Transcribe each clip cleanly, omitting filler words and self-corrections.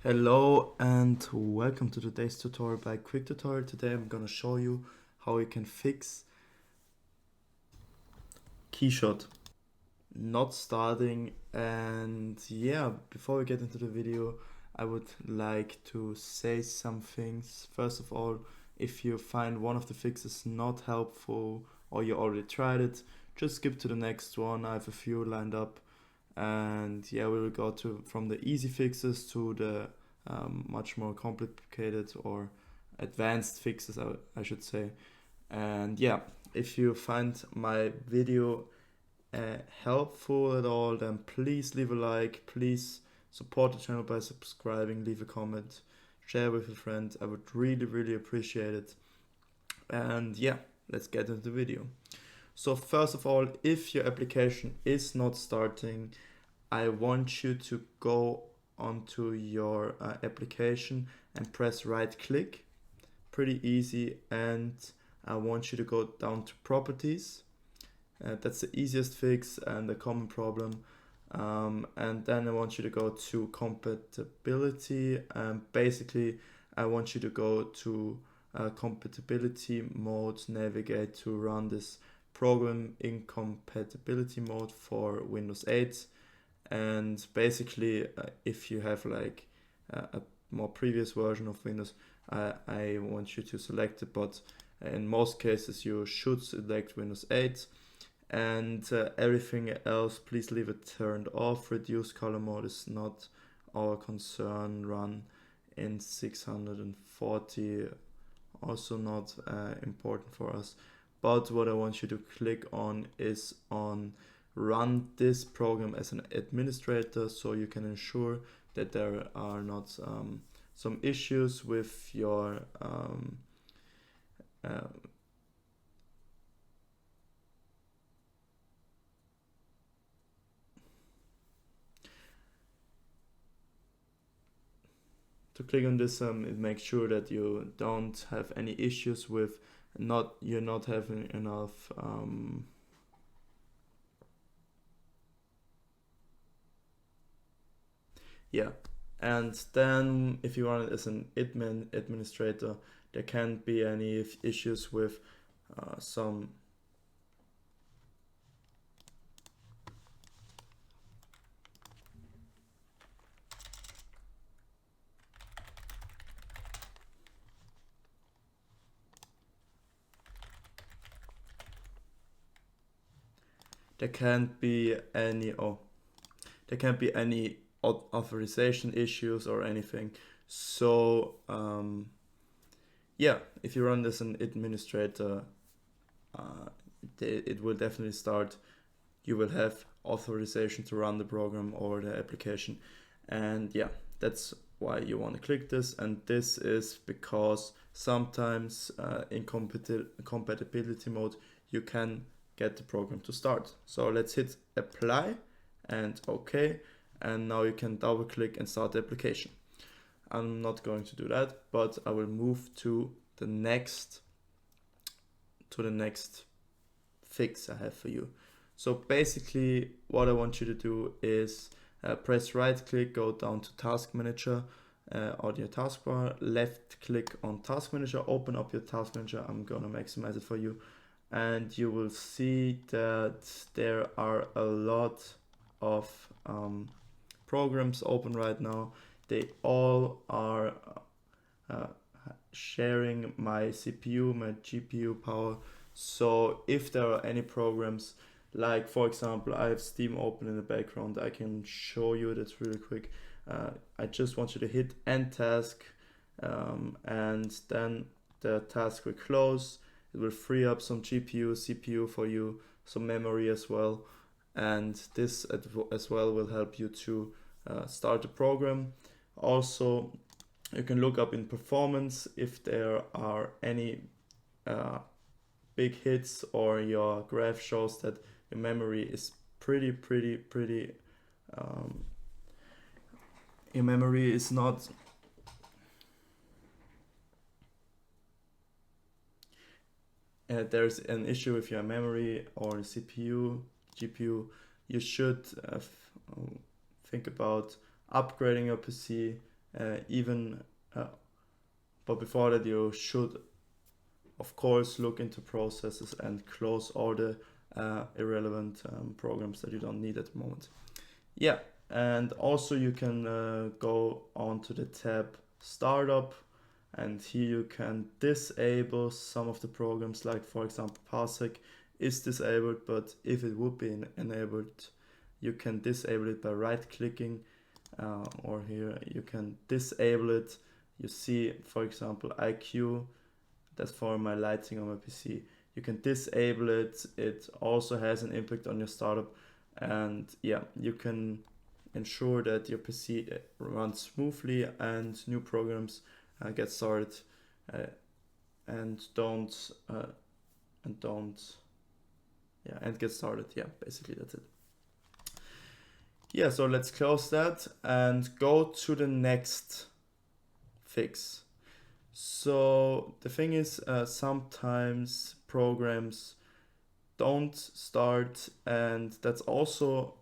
Hello and welcome to today's tutorial by Quick Tutorial. Today I'm gonna show you how you can fix KeyShot not starting. And yeah, before we get into the video, I would like to say some things. First of all, if you find one of the fixes not helpful or you already tried it, just skip to the next one. I have a few lined up, and yeah, we will go from the easy fixes to the much more complicated or advanced fixes, I should say. And yeah, if you find my video helpful at all, then please leave a like, please support the channel by subscribing, leave a comment, share with a friend. I would really appreciate it. And yeah, let's get into the video. So first of all, if your application is not starting, I want you to go onto your application and press right click. Pretty easy. And I want you to go down to properties. That's the easiest fix and a common problem. And then I want you to go to compatibility. Basically, I want you to go to compatibility mode, navigate to run this program in compatibility mode for Windows 8. And basically, if you have like a more previous version of Windows, I want you to select it, but in most cases you should select Windows 8. And everything else, please leave it turned off. Reduce color mode is not our concern. Run in 640, also not important for us. But what I want you to click on is on run this program as an administrator, so you can ensure that there are not some issues with your to click on this, it makes sure that you don't have any issues with you're not having enough yeah. And then if you run it as an administrator, there can't be any issues with some there can't be any authorization issues or anything. So yeah, if you run this as an administrator, it will definitely start. You will have authorization to run the program or the application. And yeah, that's why you want to click this. And this is because sometimes in compatibility mode you can get the program to start. So let's hit apply and OK, and now you can double click and start the application. I'm not going to do that, but I will move to the next fix I have for you. So basically what I want you to do is press right click, go down to task manager on your taskbar, left click on task manager, open up your task manager. I'm gonna maximize it for you, and you will see that there are a lot of programs open right now. They all are sharing my CPU, my GPU power. So if there are any programs, like for example, I have Steam open in the background, I can show you that really quick. I just want you to hit end task, and then the task will close. It will free up some GPU, CPU for you, some memory as well. And this as well will help you to start the program. Also, you can look up in performance if there are any big hits, or your graph shows that your memory is pretty your memory is not there's an issue with your memory or CPU, GPU, you should think about upgrading your PC even but before that you should of course look into processes and close all the irrelevant programs that you don't need at the moment. Yeah, and also you can go on to the tab Startup, and here you can disable some of the programs, like for example Parsec is disabled, but if it would be enabled, you can disable it by right clicking, or here you can disable it. You see, for example, IQ, that's for my lighting on my PC. You can disable it. It also has an impact on your startup, and yeah, you can ensure that your PC runs smoothly and new programs get started, and get started. Yeah, basically that's it. Yeah, so let's close that and go to the next fix. So the thing is, sometimes programs don't start, and that's also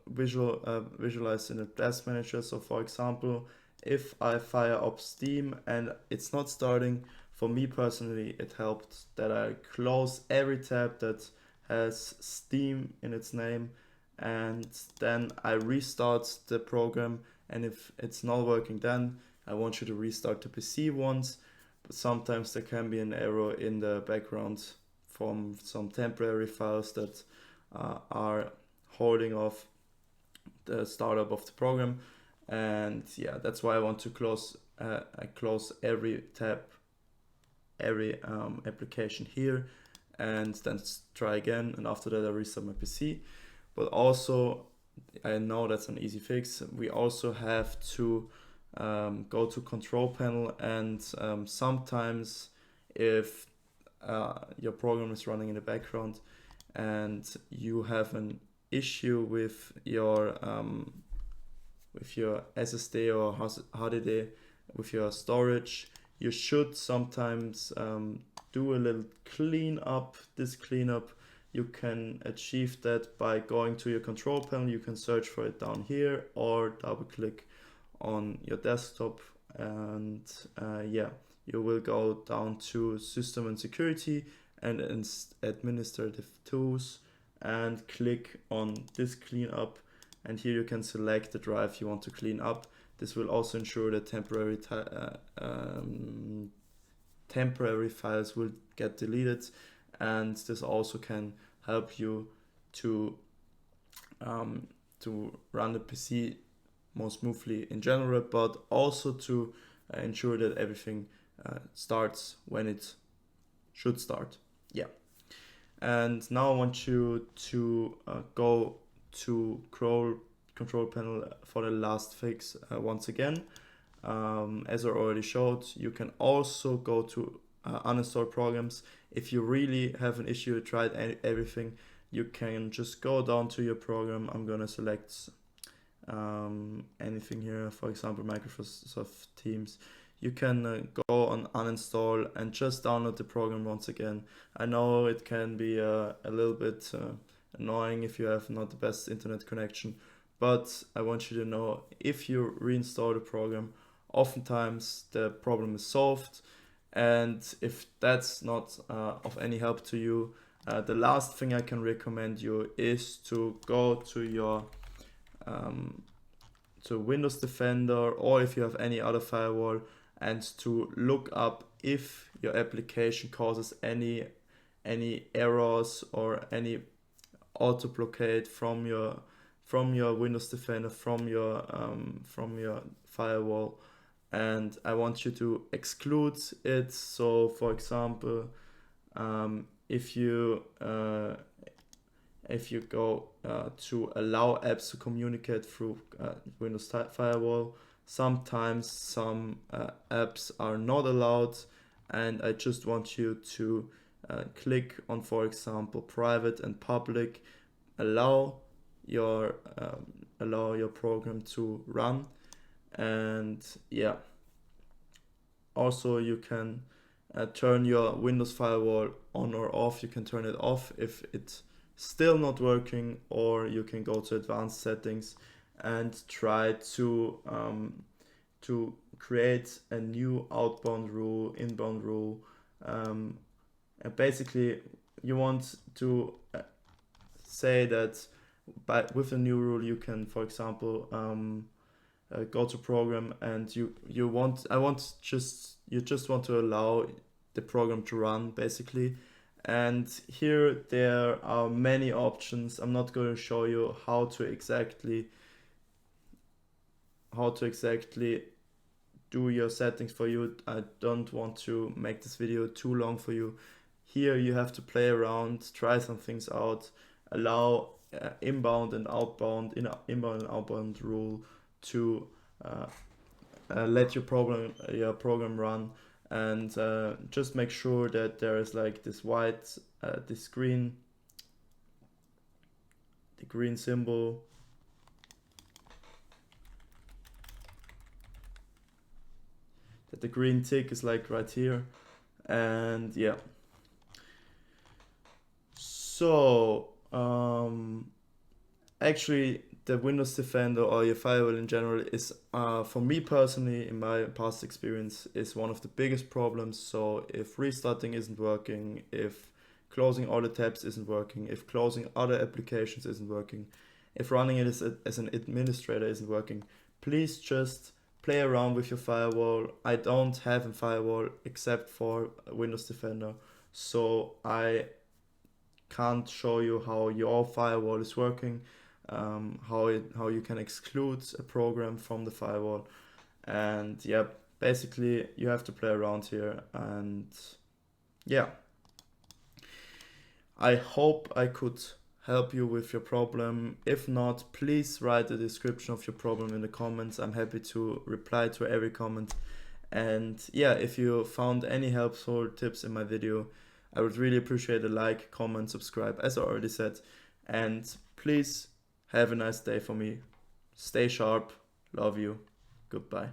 visualized in the task manager. So for example, if I fire up Steam and it's not starting, for me personally, it helped that I close every tab that has Steam in its name, and then I restart the program. And if it's not working, then I want you to restart the PC once, but sometimes there can be an error in the background from some temporary files that are holding off the startup of the program. And yeah, that's why I want to close every tab, every application here, and then try again, and after that I restart my PC. But also, I know that's an easy fix, we also have to go to control panel, and sometimes if your program is running in the background and you have an issue with your SSD or HDD, with your storage, you should sometimes do a little cleanup. This cleanup, you can achieve that by going to your control panel. You can search for it down here or double click on your desktop, and yeah, you will go down to System and Security and Administrative Tools and click on this cleanup, and here you can select the drive you want to clean up. This will also ensure that temporary files will get deleted, and this also can help you to run the PC more smoothly in general, but also to ensure that everything starts when it should start. Yeah. And now I want you to go to control panel for the last fix once again. As I already showed, you can also go to uninstall programs. If you really have an issue, tried everything, you can just go down to your program. I'm gonna select anything here, for example Microsoft Teams. You can go on uninstall and just download the program once again. I know it can be a little bit annoying if you have not the best internet connection, but I want you to know, if you reinstall the program, oftentimes the problem is solved. And if that's not of any help to you, the last thing I can recommend you is to go to your to Windows Defender, or if you have any other firewall, and to look up if your application causes any errors or any auto blockade from your Windows Defender, from your firewall, and I want you to exclude it. So for example, if you go to allow apps to communicate through Windows Firewall, sometimes some apps are not allowed, and I just want you to click on, for example, private and public, allow your program to run. And yeah, also you can turn your Windows Firewall on or off. You can turn it off if it's still not working, or you can go to advanced settings and try to to create a new outbound rule, inbound rule. And basically, you want to say that with a new rule, you can, for example, go to program, and you just want to allow the program to run, basically. And here there are many options. I'm not going to show you how to exactly do your settings for you. I don't want to make this video too long for you. Here you have to play around, try some things out, allow inbound and outbound rule to let your program run, and just make sure that there is like this white the green symbol, that the green tick is like right here. And yeah, so actually the Windows Defender or your firewall in general is, for me personally, in my past experience, is one of the biggest problems. So if restarting isn't working, if closing all the tabs isn't working, if closing other applications isn't working, if running it as an administrator isn't working, please just play around with your firewall. I don't have a firewall except for Windows Defender, so I can't show you how your firewall is working, how you can exclude a program from the firewall. And yeah, basically you have to play around here. And yeah, I hope I could help you with your problem. If not, please write the description of your problem in the comments. I'm happy to reply to every comment. And yeah, if you found any helpful tips in my video, I would really appreciate a like, comment, subscribe, as I already said. And please have a nice day for me. Stay sharp. Love you. Goodbye.